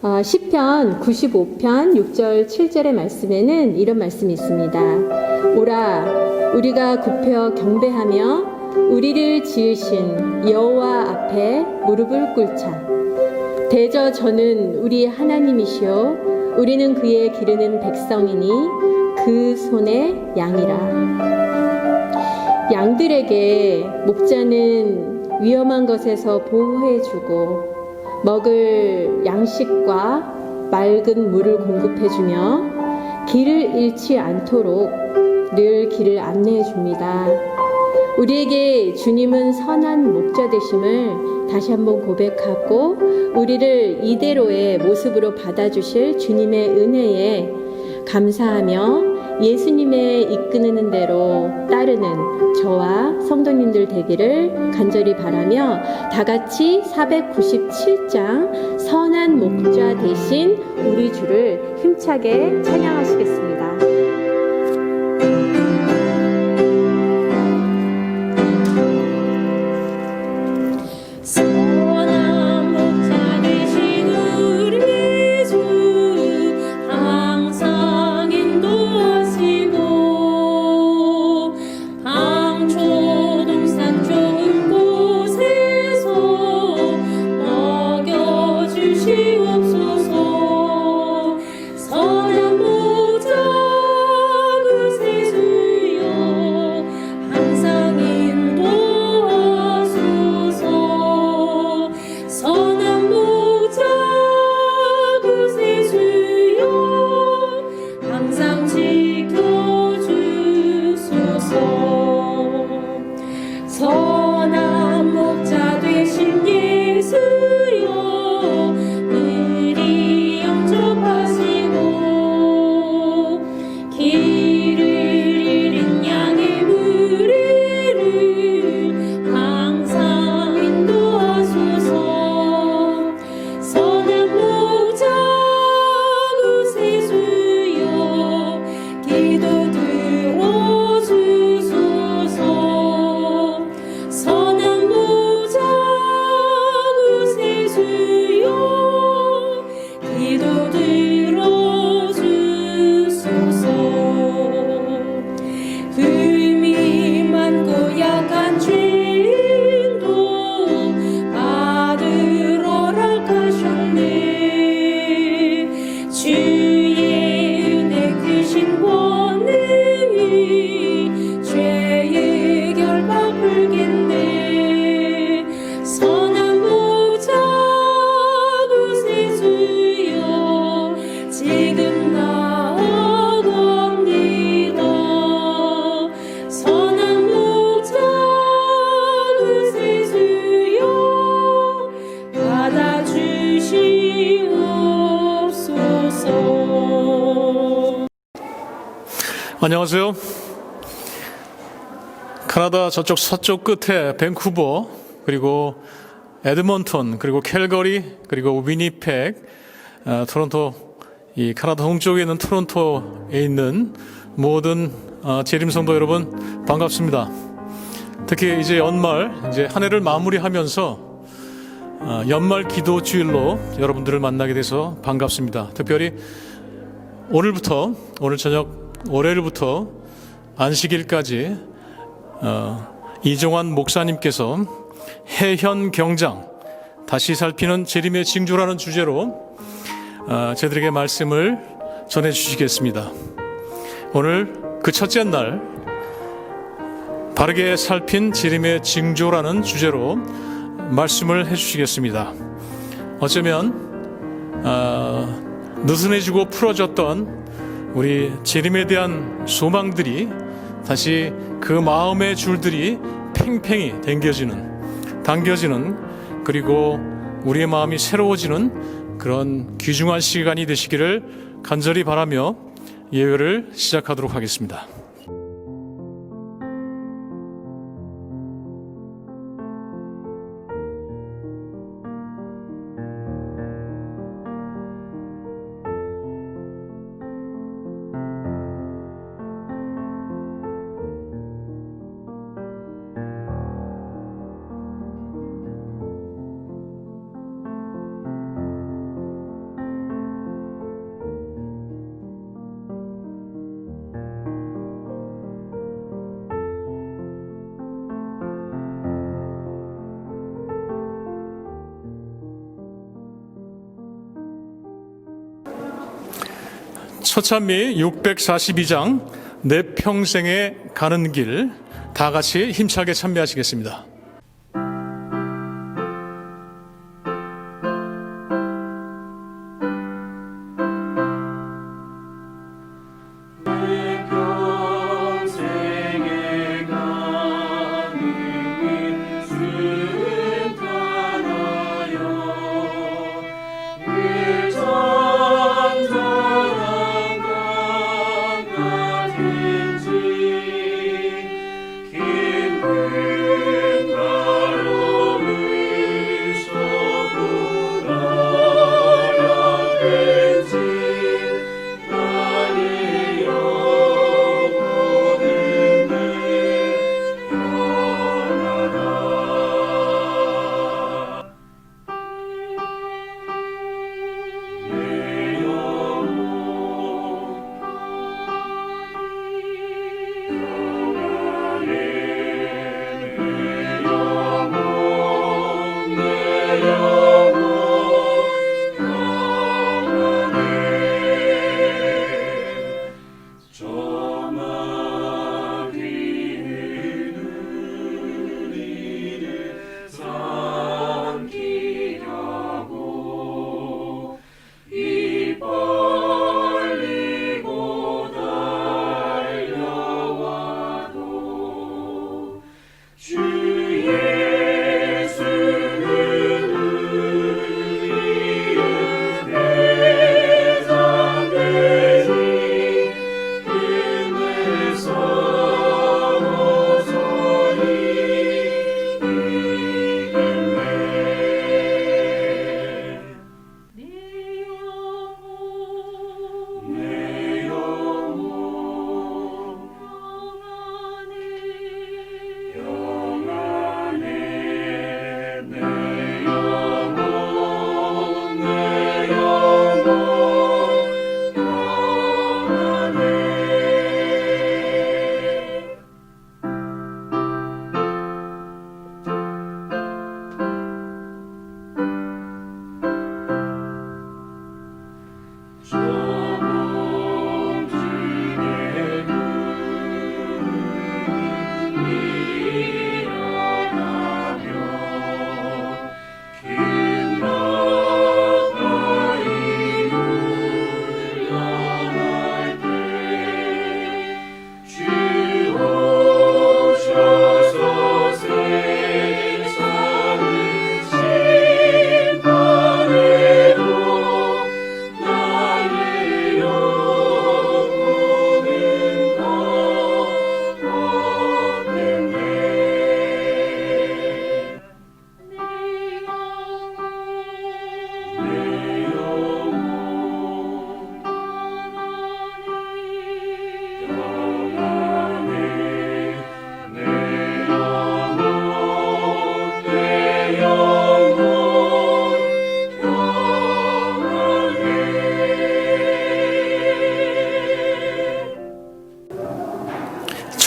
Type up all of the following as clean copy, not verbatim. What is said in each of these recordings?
시편 95편 6절 7절의 말씀에는 이런 말씀이 있습니다. 오라 우리가 굽혀 경배하며 우리를 지으신 여호와 앞에 무릎을 꿇자. 대저 저는 우리 하나님이시요 우리는 그의 기르는 백성이니 그 손의 양이라. 양들에게 목자는 위험한 것에서 보호해주고 먹을 양식과 맑은 물을 공급해주며 길을 잃지 않도록 늘 길을 안내해줍니다. 우리에게 주님은 선한 목자 되심을 다시 한번 고백하고 우리를 이대로의 모습으로 받아주실 주님의 은혜에 감사하며 예수님의 이끄는 대로 따르는 저와 성도님들 되기를 간절히 바라며 다 같이 497장 선한 목자 되신 우리 주를 힘차게 찬양하시겠습니다. 안녕하세요. 캐나다 저쪽 서쪽 끝에 밴쿠버, 그리고 에드먼턴, 그리고 캘거리, 그리고 위니펙, 토론토, 이 캐나다 동쪽에 있는 토론토에 있는 모든 재림 성도 여러분 반갑습니다. 특히 이제 연말, 이제 한 해를 마무리하면서 연말 기도 주일로 여러분들을 만나게 돼서 반갑습니다. 특별히 오늘부터, 오늘 저녁 월요일부터 안식일까지 이종환 목사님께서 해현 경장 다시 살피는 재림의 징조라는 주제로 저희들에게 말씀을 전해 주시겠습니다. 오늘 그 첫째 날 바르게 살핀 재림의 징조라는 주제로 말씀을 해 주시겠습니다. 어쩌면 느슨해지고 풀어졌던 우리 재림에 대한 소망들이 다시 그 마음의 줄들이 팽팽히 당겨지는 그리고 우리의 마음이 새로워지는 그런 귀중한 시간이 되시기를 간절히 바라며 예배를 시작하도록 하겠습니다. 서찬미 642장 내 평생에 가는 길 다 같이 힘차게 참여하시겠습니다.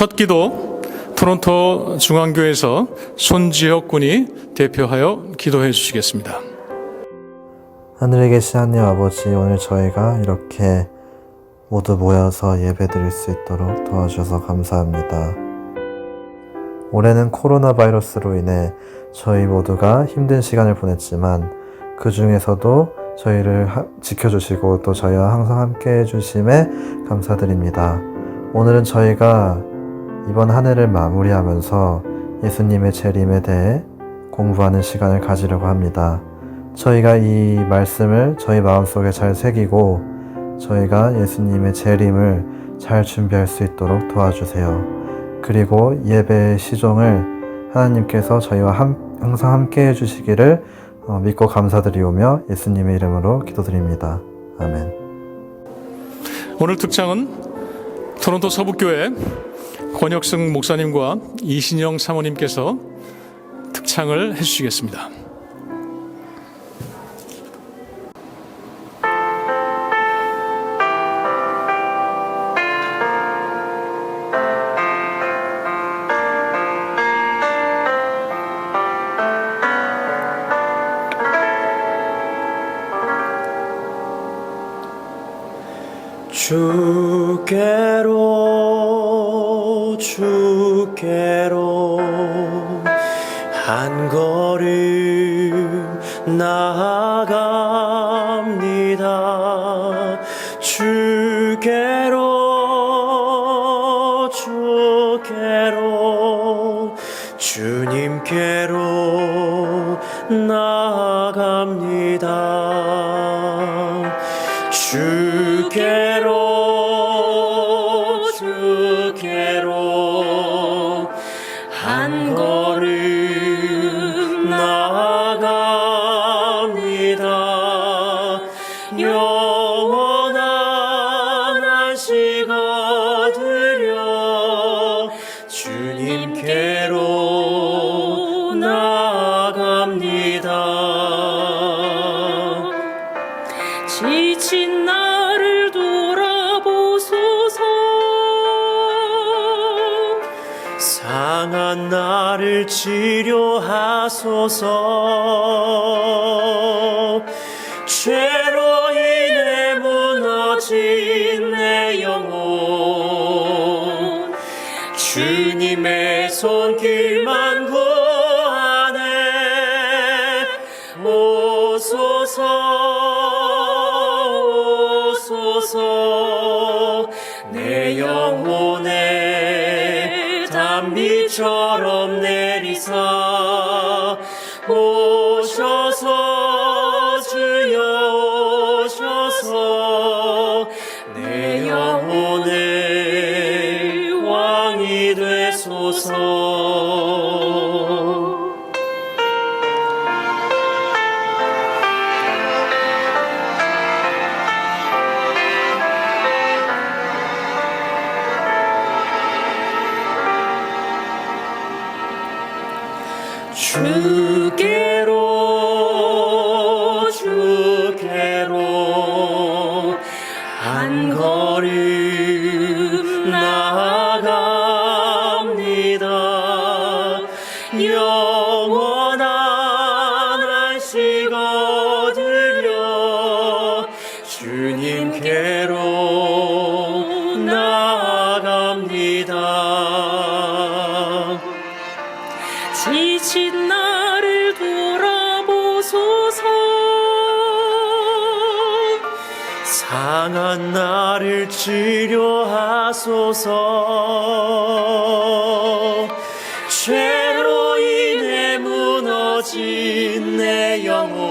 첫 기도 토론토 중앙교회에서 손지혁 군이 대표하여 기도해 주시겠습니다. 하늘에 계신 하나님 아버지, 오늘 저희가 이렇게 모두 모여서 예배 드릴 수 있도록 도와주셔서 감사합니다. 올해는 코로나 바이러스로 인해 저희 모두가 힘든 시간을 보냈지만 그 중에서도 저희를 지켜주시고 또 저희와 항상 함께 해주심에 감사드립니다. 오늘은 저희가 이번 한 해를 마무리하면서 예수님의 재림에 대해 공부하는 시간을 가지려고 합니다. 저희가 이 말씀을 저희 마음속에 잘 새기고 저희가 예수님의 재림을 잘 준비할 수 있도록 도와주세요. 그리고 예배의 시종을 하나님께서 저희와 항상 함께 해주시기를 믿고 감사드리오며 예수님의 이름으로 기도드립니다. 아멘. 오늘 특장은 토론토 서북교회 권혁승 목사님과 이신영 사모님께서 특창을 해주시겠습니다. 주께로 한 걸음 나아갑니다. 주께로 주님께로 나아갑니다. 주께로 한 걸음 나아갑니다. 영원한 안식 얻으려 주님께로 나아갑니다. 지친 나를 돌아보소서. 상한 나를 치료하소서. 죄로 인해 무너진 내 영혼 주님의 손길만 구하네. 오소서 내 영혼에 단비처럼 내리사 오셔서 주여 오셔서 내 영혼의 왕이 되소서. 주께로 한 걸음 나아갑니다. 영원한 안식 얻으려 주님께로 나아갑니다. 지친 나를 돌아보소서. 상한 나를 치료하소서. 죄로 인해 무너진 내 영혼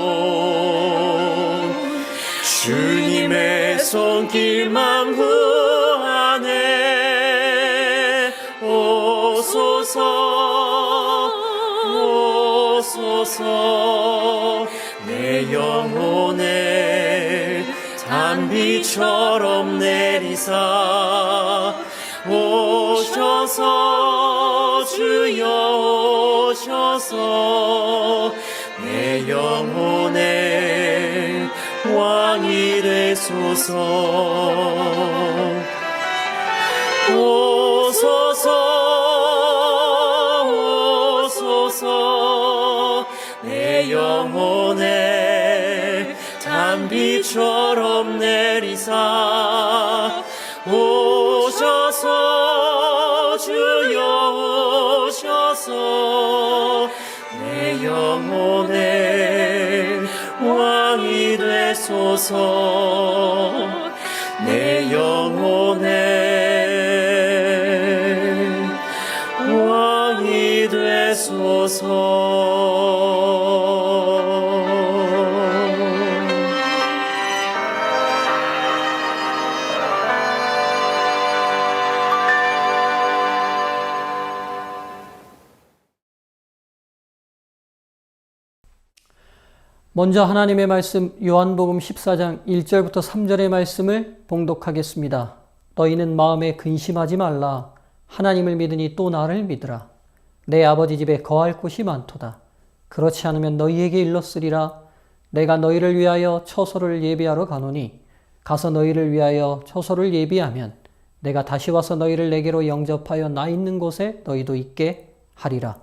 주님의 손길만 구하네. 오소서 내 영혼에 단비처럼 내리사 오셔서 주여 오셔서 내 영혼의 왕이 되소서. 오소서 내 영혼에 단비처럼 내리사 오셔서 주여 오셔서 내 영혼의 왕이 되소서. 내 영혼의 왕이 되소서. 먼저 하나님의 말씀 요한복음 14장 1절부터 3절의 말씀을 봉독하겠습니다. 너희는 마음에 근심하지 말라. 하나님을 믿으니 또 나를 믿으라. 내 아버지 집에 거할 곳이 많도다. 그렇지 않으면 너희에게 일렀으리라. 내가 너희를 위하여 처소를 예비하러 가노니 가서 너희를 위하여 처소를 예비하면 내가 다시 와서 너희를 내게로 영접하여 나 있는 곳에 너희도 있게 하리라.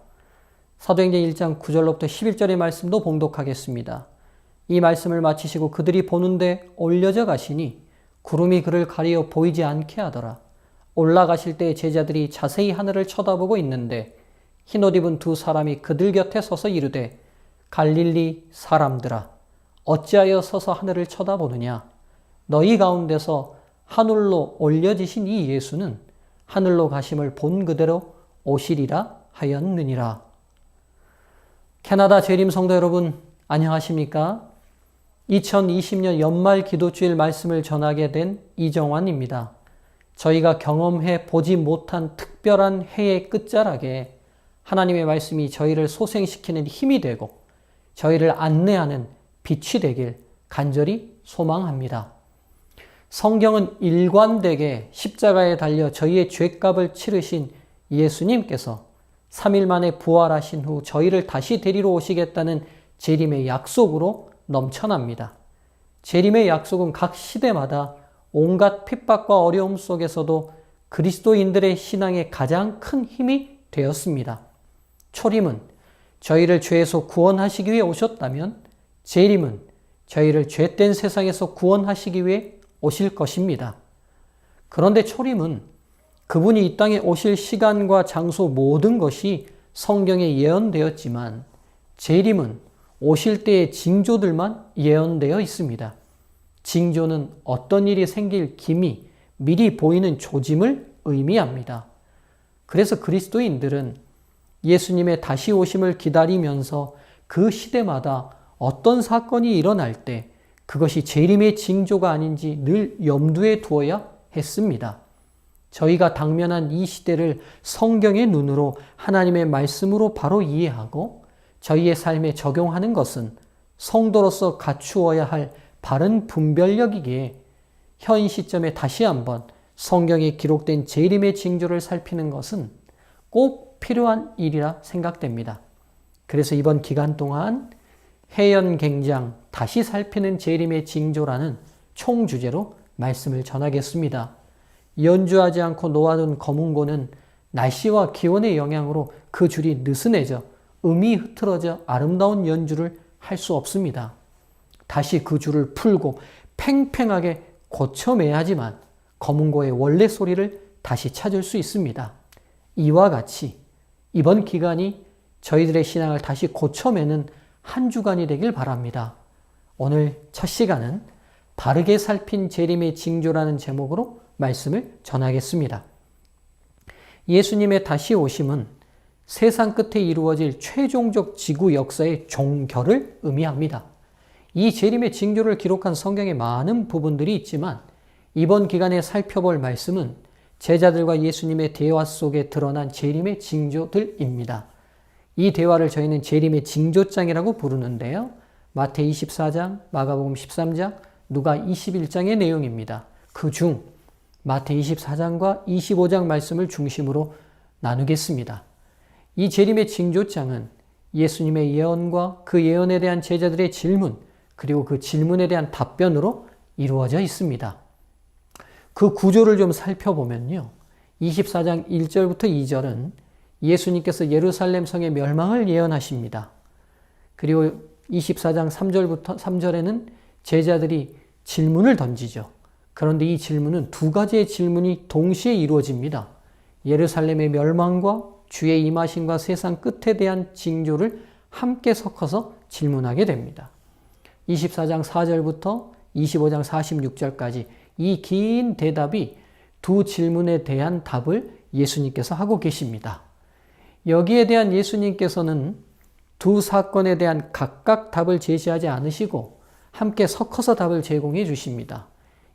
사도행전 1장 9절로부터 11절의 말씀도 봉독하겠습니다. 이 말씀을 마치시고 그들이 보는데 올려져 가시니 구름이 그를 가리어 보이지 않게 하더라. 올라가실 때 제자들이 자세히 하늘을 쳐다보고 있는데 흰옷 입은 두 사람이 그들 곁에 서서 이르되 갈릴리 사람들아 어찌하여 서서 하늘을 쳐다보느냐. 너희 가운데서 하늘로 올려지신 이 예수는 하늘로 가심을 본 그대로 오시리라 하였느니라. 캐나다 재림 성도 여러분, 안녕하십니까? 2020년 연말 기도주일 말씀을 전하게 된 이정환입니다. 저희가 경험해 보지 못한 특별한 해의 끝자락에 하나님의 말씀이 저희를 소생시키는 힘이 되고 저희를 안내하는 빛이 되길 간절히 소망합니다. 성경은 일관되게 십자가에 달려 저희의 죄값을 치르신 예수님께서 3일 만에 부활하신 후 저희를 다시 데리러 오시겠다는 재림의 약속으로 넘쳐납니다. 재림의 약속은 각 시대마다 온갖 핍박과 어려움 속에서도 그리스도인들의 신앙에 가장 큰 힘이 되었습니다. 초림은 저희를 죄에서 구원하시기 위해 오셨다면 재림은 저희를 죄된 세상에서 구원하시기 위해 오실 것입니다. 그런데 초림은 그분이 이 땅에 오실 시간과 장소 모든 것이 성경에 예언되었지만 재림은 오실 때의 징조들만 예언되어 있습니다. 징조는 어떤 일이 생길 기미, 미리 보이는 조짐을 의미합니다. 그래서 그리스도인들은 예수님의 다시 오심을 기다리면서 그 시대마다 어떤 사건이 일어날 때 그것이 재림의 징조가 아닌지 늘 염두에 두어야 했습니다. 저희가 당면한 이 시대를 성경의 눈으로 하나님의 말씀으로 바로 이해하고 저희의 삶에 적용하는 것은 성도로서 갖추어야 할 바른 분별력이기에 현 시점에 다시 한번 성경에 기록된 재림의 징조를 살피는 것은 꼭 필요한 일이라 생각됩니다. 그래서 이번 기간 동안 해연갱장 다시 살피는 재림의 징조라는 총주제로 말씀을 전하겠습니다. 연주하지 않고 놓아둔 검은고는 날씨와 기온의 영향으로 그 줄이 느슨해져 음이 흐트러져 아름다운 연주를 할 수 없습니다. 다시 그 줄을 풀고 팽팽하게 고쳐매야지만 검은고의 원래 소리를 다시 찾을 수 있습니다. 이와 같이 이번 기간이 저희들의 신앙을 다시 고쳐매는 한 주간이 되길 바랍니다. 오늘 첫 시간은 바르게 살핀 재림의 징조라는 제목으로 말씀을 전하겠습니다. 예수님의 다시 오심은 세상 끝에 이루어질 최종적 지구 역사의 종결을 의미합니다. 이 재림의 징조를 기록한 성경에 많은 부분들이 있지만 이번 기간에 살펴볼 말씀은 제자들과 예수님의 대화 속에 드러난 재림의 징조들입니다. 이 대화를 저희는 재림의 징조장이라고 부르는데요. 마태 24장, 마가복음 13장, 누가 21장의 내용입니다. 그중 마태 24장과 25장 말씀을 중심으로 나누겠습니다. 이 재림의 징조장은 예수님의 예언과 그 예언에 대한 제자들의 질문, 그리고 그 질문에 대한 답변으로 이루어져 있습니다. 그 구조를 좀 살펴보면요. 24장 1절부터 2절은 예수님께서 예루살렘 성의 멸망을 예언하십니다. 그리고 24장 3절에는 제자들이 질문을 던지죠. 그런데 이 질문은 두 가지의 질문이 동시에 이루어집니다. 예루살렘의 멸망과 주의 임하심과 세상 끝에 대한 징조를 함께 섞어서 질문하게 됩니다. 24장 4절부터 25장 46절까지 이 긴 대답이 두 질문에 대한 답을 예수님께서 하고 계십니다. 여기에 대한 예수님께서는 두 사건에 대한 각각 답을 제시하지 않으시고 함께 섞어서 답을 제공해 주십니다.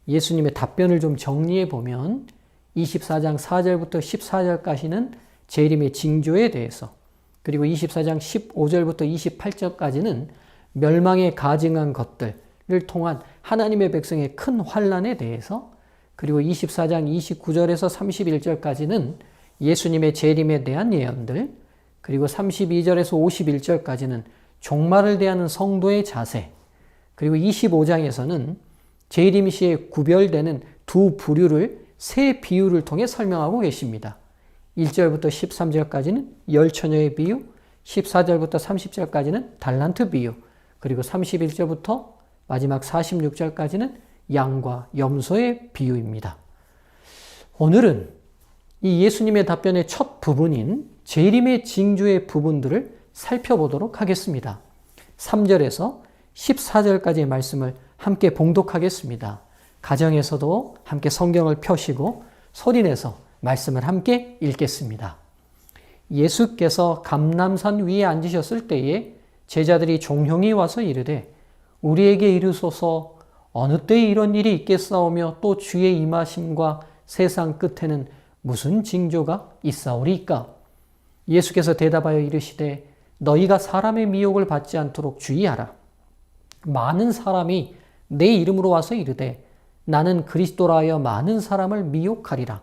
예수님의 답변을 좀 정리해 보면 24장 4절부터 14절까지는 재림의 징조에 대해서, 그리고 24장 15절부터 28절까지는 멸망에 가증한 것들을 통한 하나님의 백성의 큰 환난에 대해서, 그리고 24장 29절에서 31절까지는 예수님의 재림에 대한 예언들, 그리고 32절에서 51절까지는 종말을 대하는 성도의 자세, 그리고 25장에서는 재림 시에 구별되는 두 부류를 세 비유를 통해 설명하고 계십니다. 1절부터 13절까지는 열처녀의 비유, 14절부터 30절까지는 달란트 비유, 그리고 31절부터 마지막 46절까지는 양과 염소의 비유입니다. 오늘은 이 예수님의 답변의 첫 부분인 재림의 징조의 부분들을 살펴보도록 하겠습니다. 3절에서 14절까지의 말씀을 함께 봉독하겠습니다. 가정에서도 함께 성경을 펴시고 소리내서 말씀을 함께 읽겠습니다. 예수께서 감람산 위에 앉으셨을 때에 제자들이 종형이 와서 이르되 우리에게 이르소서 어느 때에 이런 일이 있겠사오며 또 주의 임하심과 세상 끝에는 무슨 징조가 있사오리까? 예수께서 대답하여 이르시되 너희가 사람의 미혹을 받지 않도록 주의하라. 많은 사람이 내 이름으로 와서 이르되 나는 그리스도라 하여 많은 사람을 미혹하리라.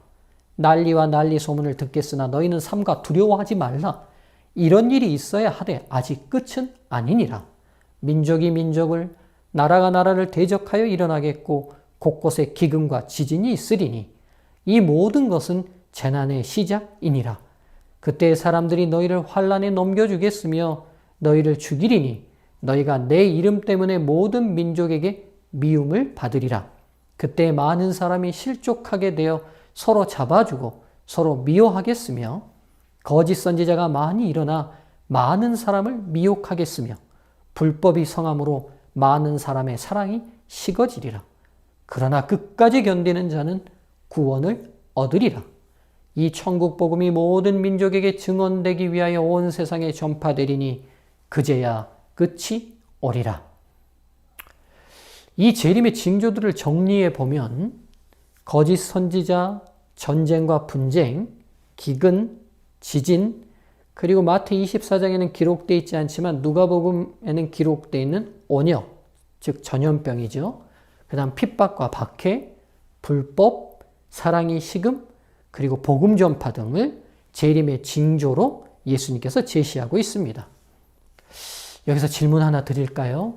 난리와 난리 소문을 듣겠으나 너희는 삼가 두려워하지 말라. 이런 일이 있어야 하되 아직 끝은 아니니라. 민족이 민족을 나라가 나라를 대적하여 일어나겠고 곳곳에 기근과 지진이 있으리니 이 모든 것은 재난의 시작이니라. 그때 사람들이 너희를 환난에 넘겨주겠으며 너희를 죽이리니 너희가 내 이름 때문에 모든 민족에게 미움을 받으리라. 그때 많은 사람이 실족하게 되어 서로 잡아주고 서로 미워하겠으며 거짓 선지자가 많이 일어나 많은 사람을 미혹하겠으며 불법이 성함으로 많은 사람의 사랑이 식어지리라. 그러나 끝까지 견디는 자는 구원을 얻으리라. 이 천국 복음이 모든 민족에게 증언되기 위하여 온 세상에 전파되리니 그제야 끝이 오리라. 이 재림의 징조들을 정리해 보면 거짓 선지자, 전쟁과 분쟁, 기근, 지진, 그리고 마태 24장에는 기록되어 있지 않지만 누가복음에는 기록되어 있는 온역, 즉 전염병이죠. 그 다음 핍박과 박해, 불법, 사랑이 식음, 그리고 복음 전파 등을 재림의 징조로 예수님께서 제시하고 있습니다. 여기서 질문 하나 드릴까요?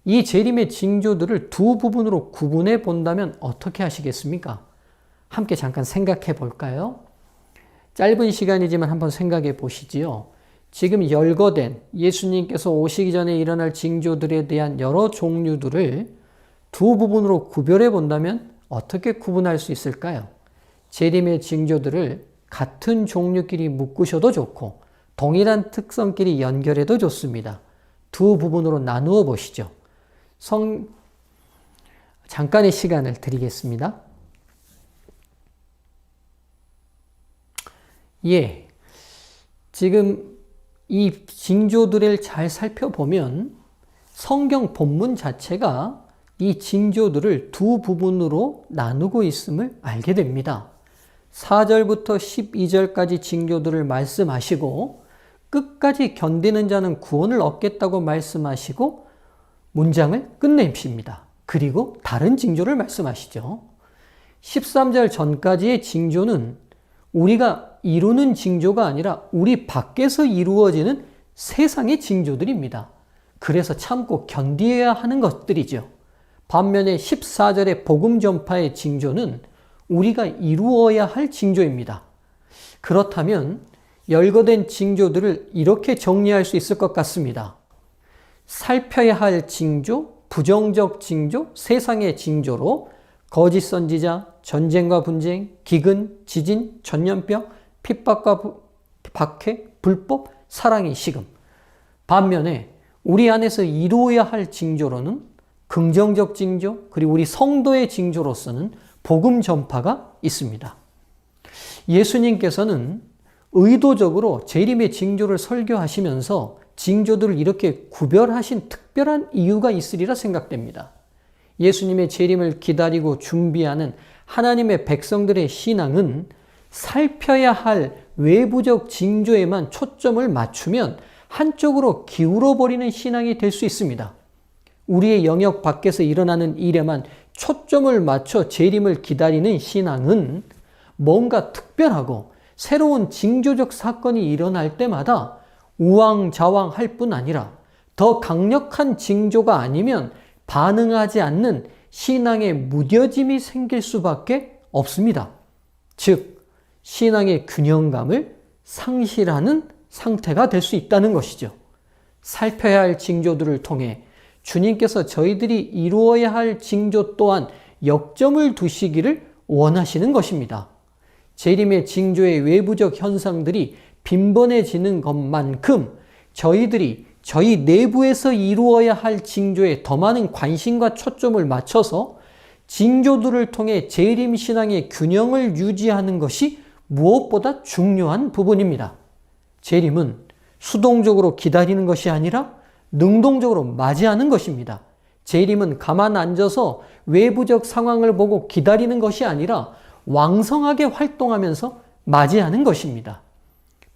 이 재림의 징조들을 두 부분으로 구분해 본다면 어떻게 하시겠습니까? 함께 잠깐 생각해 볼까요? 짧은 시간이지만 한번 생각해 보시지요. 지금 열거된 예수님께서 오시기 전에 일어날 징조들에 대한 여러 종류들을 두 부분으로 구별해 본다면 어떻게 구분할 수 있을까요? 재림의 징조들을 같은 종류끼리 묶으셔도 좋고 동일한 특성끼리 연결해도 좋습니다. 두 부분으로 나누어 보시죠. 잠깐의 시간을 드리겠습니다. 지금 이 징조들을 잘 살펴보면 성경 본문 자체가 이 징조들을 두 부분으로 나누고 있음을 알게 됩니다. 4절부터 12절까지 징조들을 말씀하시고 끝까지 견디는 자는 구원을 얻겠다고 말씀하시고 문장을 끝내십니다. 그리고 다른 징조를 말씀하시죠. 13절 전까지의 징조는 우리가 이루는 징조가 아니라 우리 밖에서 이루어지는 세상의 징조들입니다. 그래서 참고 견디어야 하는 것들이죠. 반면에 14절의 복음 전파의 징조는 우리가 이루어야 할 징조입니다. 그렇다면 열거된 징조들을 이렇게 정리할 수 있을 것 같습니다. 살펴야 할 징조, 부정적 징조, 세상의 징조로 거짓 선지자, 전쟁과 분쟁, 기근, 지진, 전염병, 핍박과 박해, 불법, 사랑의 식음. 반면에 우리 안에서 이루어야 할 징조로는 긍정적 징조, 그리고 우리 성도의 징조로서는 복음 전파가 있습니다. 예수님께서는 의도적으로 재림의 징조를 설교하시면서 징조들을 이렇게 구별하신 특별한 이유가 있으리라 생각됩니다. 예수님의 재림을 기다리고 준비하는 하나님의 백성들의 신앙은 살펴야 할 외부적 징조에만 초점을 맞추면 한쪽으로 기울어버리는 신앙이 될 수 있습니다. 우리의 영역 밖에서 일어나는 일에만 초점을 맞춰 재림을 기다리는 신앙은 뭔가 특별하고 새로운 징조적 사건이 일어날 때마다 우왕좌왕할 뿐 아니라 더 강력한 징조가 아니면 반응하지 않는 신앙의 무뎌짐이 생길 수밖에 없습니다. 즉, 신앙의 균형감을 상실하는 상태가 될 수 있다는 것이죠. 살펴야 할 징조들을 통해 주님께서 저희들이 이루어야 할 징조 또한 역점을 두시기를 원하시는 것입니다. 재림의 징조의 외부적 현상들이 빈번해지는 것만큼 저희들이 저희 내부에서 이루어야 할 징조에 더 많은 관심과 초점을 맞춰서 징조들을 통해 재림신앙의 균형을 유지하는 것이 무엇보다 중요한 부분입니다. 재림은 수동적으로 기다리는 것이 아니라 능동적으로 맞이하는 것입니다. 재림은 가만 앉아서 외부적 상황을 보고 기다리는 것이 아니라 왕성하게 활동하면서 맞이하는 것입니다.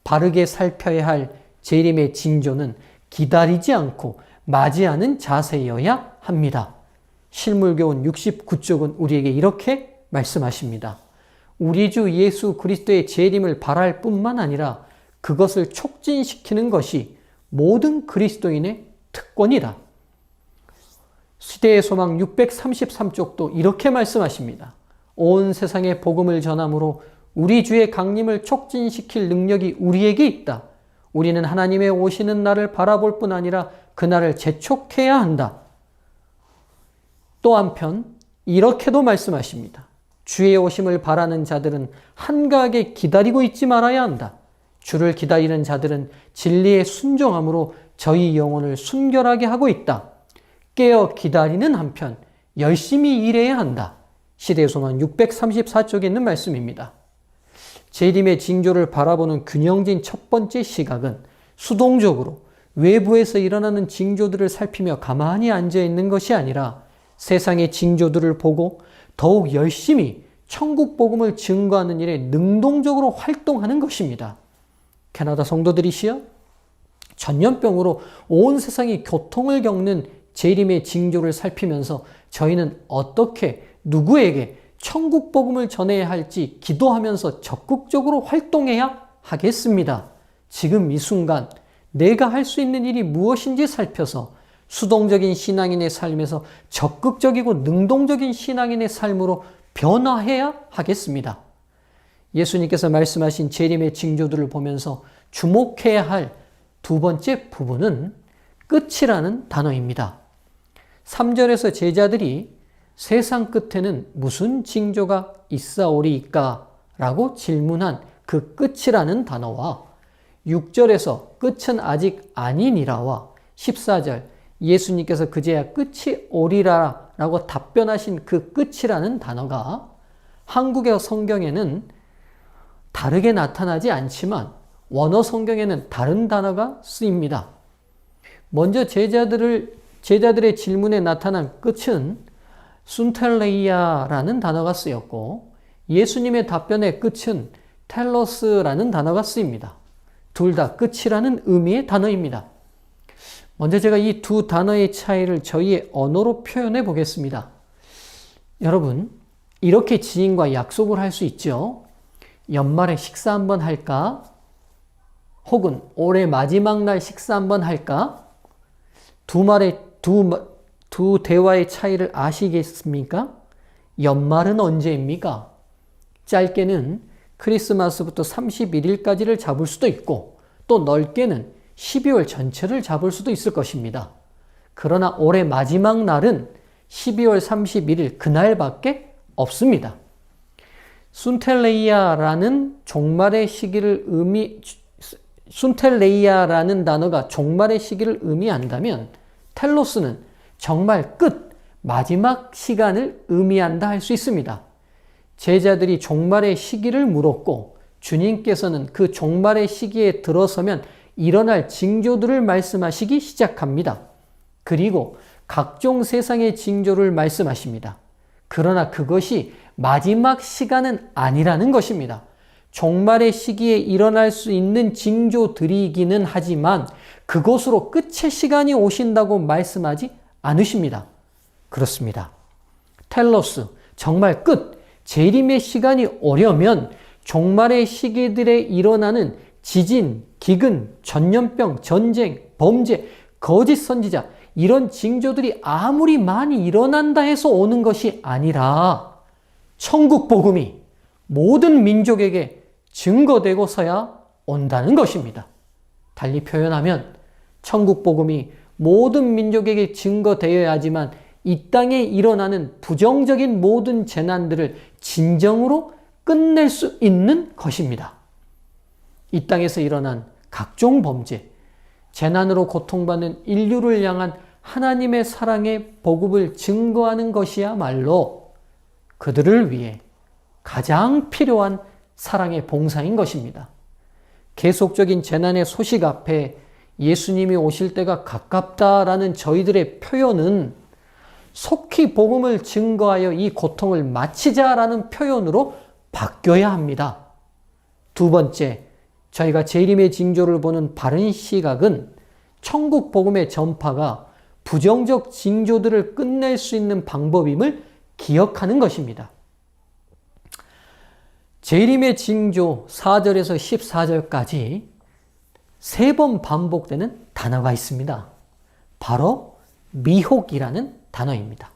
바르게 살펴야 할 재림의 징조는 기다리지 않고 맞이하는 자세여야 합니다. 실물교훈 69쪽은 우리에게 이렇게 말씀하십니다. 우리 주 예수 그리스도의 재림을 바랄 뿐만 아니라 그것을 촉진시키는 것이 모든 그리스도인의 특권이다. 시대의 소망 633쪽도 이렇게 말씀하십니다. 온 세상에 복음을 전함으로 우리 주의 강림을 촉진시킬 능력이 우리에게 있다. 우리는 하나님의 오시는 날을 바라볼 뿐 아니라 그날을 재촉해야 한다. 또 한편 이렇게도 말씀하십니다. 주의 오심을 바라는 자들은 한가하게 기다리고 있지 말아야 한다. 주를 기다리는 자들은 진리에 순종함으로 저희 영혼을 순결하게 하고 있다. 깨어 기다리는 한편 열심히 일해야 한다. 시대소망 634쪽에 있는 말씀입니다. 재림의 징조를 바라보는 균형진 첫 번째 시각은 수동적으로 외부에서 일어나는 징조들을 살피며 가만히 앉아있는 것이 아니라 세상의 징조들을 보고 더욱 열심히 천국 복음을 증거하는 일에 능동적으로 활동하는 것입니다. 캐나다 성도들이시여, 전염병으로 온 세상이 고통을 겪는 재림의 징조를 살피면서 저희는 어떻게 누구에게 천국 복음을 전해야 할지 기도하면서 적극적으로 활동해야 하겠습니다. 지금 이 순간 내가 할 수 있는 일이 무엇인지 살펴서 수동적인 신앙인의 삶에서 적극적이고 능동적인 신앙인의 삶으로 변화해야 하겠습니다. 예수님께서 말씀하신 재림의 징조들을 보면서 주목해야 할 두 번째 부분은 끝이라는 단어입니다. 3절에서 제자들이 세상 끝에는 무슨 징조가 있사오리이까? 라고 질문한 그 끝이라는 단어와 6절에서 끝은 아직 아니니라와 14절 예수님께서 그제야 끝이 오리라 라고 답변하신 그 끝이라는 단어가 한국의 성경에는 다르게 나타나지 않지만 원어 성경에는 다른 단어가 쓰입니다. 먼저 제자들의 질문에 나타난 끝은 순텔레이아라는 단어가 쓰였고 예수님의 답변의 끝은 텔로스라는 단어가 쓰입니다. 둘 다 끝이라는 의미의 단어입니다. 먼저 제가 이 두 단어의 차이를 저희의 언어로 표현해 보겠습니다. 여러분, 이렇게 지인과 약속을 할 수 있죠. 연말에 식사 한번 할까? 혹은 올해 마지막 날 식사 한번 할까? 두 대화의 차이를 아시겠습니까? 연말은 언제입니까? 짧게는 크리스마스부터 31일까지를 잡을 수도 있고 또 넓게는 12월 전체를 잡을 수도 있을 것입니다. 그러나 올해 마지막 날은 12월 31일 그날밖에 없습니다. 순텔레이아라는 단어가 종말의 시기를 의미한다면 텔로스는 정말 끝, 마지막 시간을 의미한다 할 수 있습니다. 제자들이 종말의 시기를 물었고 주님께서는 그 종말의 시기에 들어서면 일어날 징조들을 말씀하시기 시작합니다. 그리고 각종 세상의 징조를 말씀하십니다. 그러나 그것이 마지막 시간은 아니라는 것입니다. 종말의 시기에 일어날 수 있는 징조들이기는 하지만 그것으로 끝의 시간이 오신다고 말씀하지 않으십니다. 그렇습니다. 텔로스, 정말 끝, 재림의 시간이 오려면 종말의 시기들에 일어나는 지진, 기근, 전염병, 전쟁, 범죄, 거짓 선지자 이런 징조들이 아무리 많이 일어난다 해서 오는 것이 아니라 천국 복음이 모든 민족에게 증거되고서야 온다는 것입니다. 달리 표현하면 천국 복음이 모든 민족에게 증거되어야지만 이 땅에 일어나는 부정적인 모든 재난들을 진정으로 끝낼 수 있는 것입니다. 이 땅에서 일어난 각종 범죄, 재난으로 고통받는 인류를 향한 하나님의 사랑의 복음을 증거하는 것이야말로 그들을 위해 가장 필요한 사랑의 봉사인 것입니다. 계속적인 재난의 소식 앞에 예수님이 오실 때가 가깝다라는 저희들의 표현은 속히 복음을 증거하여 이 고통을 마치자라는 표현으로 바뀌어야 합니다. 두 번째, 저희가 재림의 징조를 보는 바른 시각은 천국 복음의 전파가 부정적 징조들을 끝낼 수 있는 방법임을 기억하는 것입니다. 재림의 징조 4절에서 14절까지 3번 반복되는 단어가 있습니다. 바로 미혹이라는 단어입니다.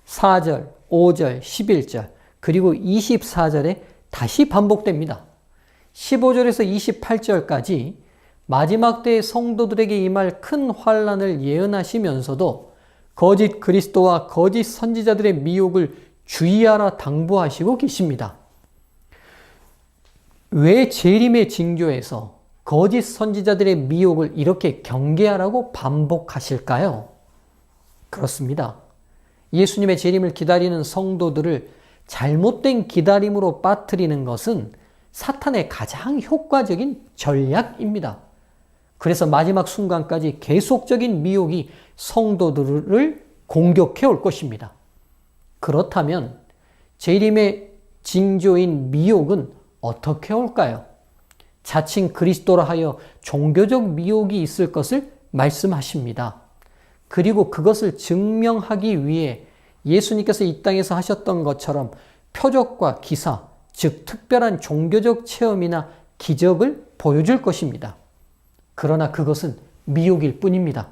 4절, 5절, 11절, 그리고 24절에 다시 반복됩니다. 15절에서 28절까지 마지막 때의 성도들에게 임할 큰 환난을 예언하시면서도 거짓 그리스도와 거짓 선지자들의 미혹을 주의하라 당부하시고 계십니다. 왜 재림의 징조에서 거짓 선지자들의 미혹을 이렇게 경계하라고 반복하실까요? 그렇습니다. 예수님의 재림을 기다리는 성도들을 잘못된 기다림으로 빠뜨리는 것은 사탄의 가장 효과적인 전략입니다. 그래서 마지막 순간까지 계속적인 미혹이 성도들을 공격해 올 것입니다. 그렇다면 재림의 징조인 미혹은 어떻게 올까요? 자칭 그리스도라 하여 종교적 미혹이 있을 것을 말씀하십니다. 그리고 그것을 증명하기 위해 예수님께서 이 땅에서 하셨던 것처럼 표적과 기사, 즉 특별한 종교적 체험이나 기적을 보여줄 것입니다. 그러나 그것은 미혹일 뿐입니다.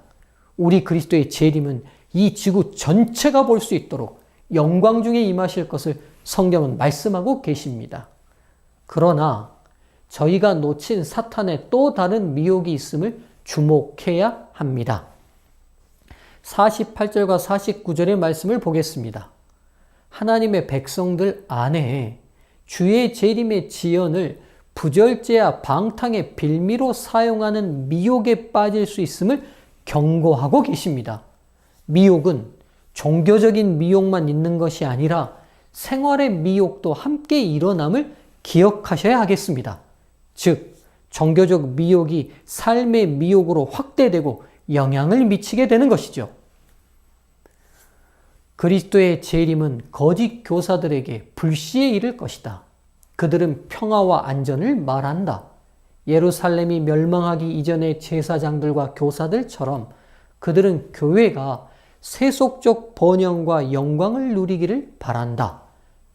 우리 그리스도의 재림은 이 지구 전체가 볼 수 있도록 영광 중에 임하실 것을 성경은 말씀하고 계십니다. 그러나 저희가 놓친 사탄의 또 다른 미혹이 있음을 주목해야 합니다. 48절과 49절의 말씀을 보겠습니다. 하나님의 백성들 안에 주의 재림의 지연을 부절제와 방탕의 빌미로 사용하는 미혹에 빠질 수 있음을 경고하고 계십니다. 미혹은 종교적인 미혹만 있는 것이 아니라 생활의 미혹도 함께 일어남을 기억하셔야 하겠습니다. 즉, 종교적 미혹이 삶의 미혹으로 확대되고 영향을 미치게 되는 것이죠. 그리스도의 재림은 거짓 교사들에게 불시에 이를 것이다. 그들은 평화와 안전을 말한다. 예루살렘이 멸망하기 이전의 제사장들과 교사들처럼 그들은 교회가 세속적 번영과 영광을 누리기를 바란다.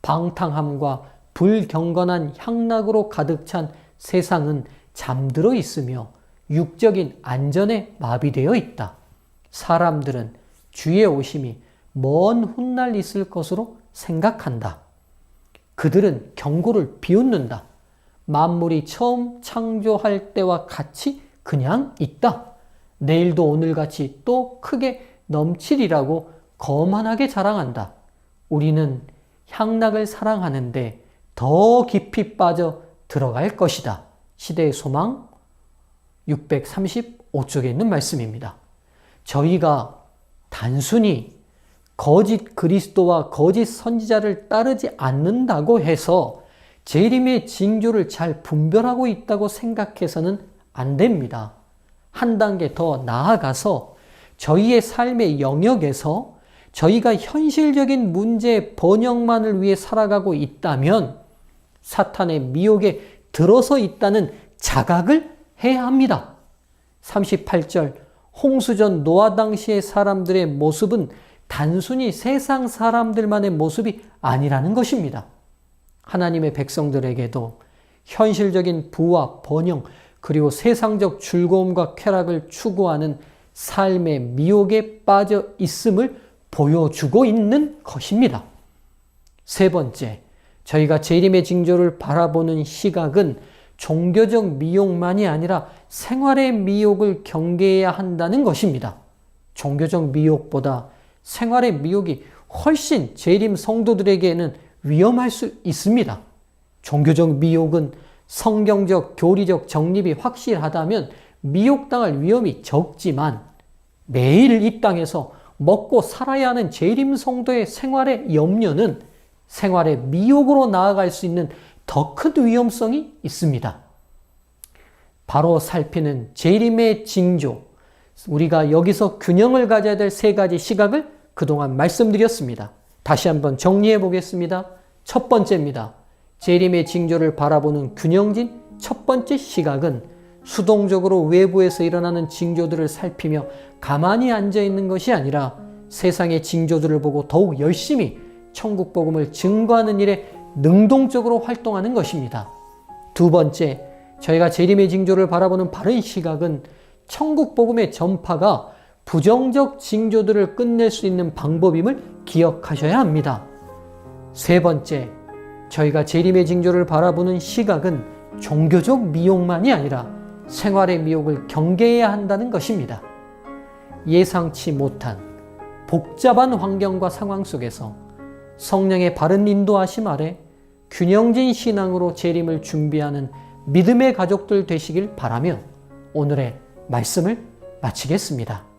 방탕함과 불경건한 향락으로 가득 찬 세상은 잠들어 있으며 육적인 안전에 마비되어 있다. 사람들은 주의 오심이 먼 훗날 있을 것으로 생각한다. 그들은 경고를 비웃는다. 만물이 처음 창조할 때와 같이 그냥 있다. 내일도 오늘같이 또 크게 넘치리라고 거만하게 자랑한다. 우리는 향락을 사랑하는데 더 깊이 빠져 들어갈 것이다. 시대의 소망 635쪽에 있는 말씀입니다. 저희가 단순히 거짓 그리스도와 거짓 선지자를 따르지 않는다고 해서 재림의 징조를 잘 분별하고 있다고 생각해서는 안 됩니다. 한 단계 더 나아가서 저희의 삶의 영역에서 저희가 현실적인 문제의 번영만을 위해 살아가고 있다면 사탄의 미혹에 들어서 있다는 자각을 해야 합니다. 38절 홍수전 노아 당시의 사람들의 모습은 단순히 세상 사람들만의 모습이 아니라는 것입니다. 하나님의 백성들에게도 현실적인 부와 번영 그리고 세상적 즐거움과 쾌락을 추구하는 삶의 미혹에 빠져 있음을 보여주고 있는 것입니다. 세 번째, 저희가 재림의 징조를 바라보는 시각은 종교적 미혹만이 아니라 생활의 미혹을 경계해야 한다는 것입니다. 종교적 미혹보다 생활의 미혹이 훨씬 재림 성도들에게는 위험할 수 있습니다. 종교적 미혹은 성경적, 교리적 정립이 확실하다면 미혹당할 위험이 적지만 매일 이 땅에서 먹고 살아야 하는 재림 성도의 생활의 염려는 생활의 미혹으로 나아갈 수 있는 더 큰 위험성이 있습니다. 바로 살피는 재림의 징조, 우리가 여기서 균형을 가져야 될 세 가지 시각을 그동안 말씀드렸습니다. 다시 한번 정리해 보겠습니다. 첫 번째입니다. 재림의 징조를 바라보는 균형진 첫 번째 시각은 수동적으로 외부에서 일어나는 징조들을 살피며 가만히 앉아 있는 것이 아니라 세상의 징조들을 보고 더욱 열심히 천국 복음을 증거하는 일에 능동적으로 활동하는 것입니다. 두 번째, 저희가 재림의 징조를 바라보는 바른 시각은 천국 복음의 전파가 부정적 징조들을 끝낼 수 있는 방법임을 기억하셔야 합니다. 세 번째, 저희가 재림의 징조를 바라보는 시각은 종교적 미혹만이 아니라 생활의 미혹을 경계해야 한다는 것입니다. 예상치 못한 복잡한 환경과 상황 속에서 성령의 바른 인도하심 아래 균형진 신앙으로 재림을 준비하는 믿음의 가족들 되시길 바라며 오늘의 말씀을 마치겠습니다.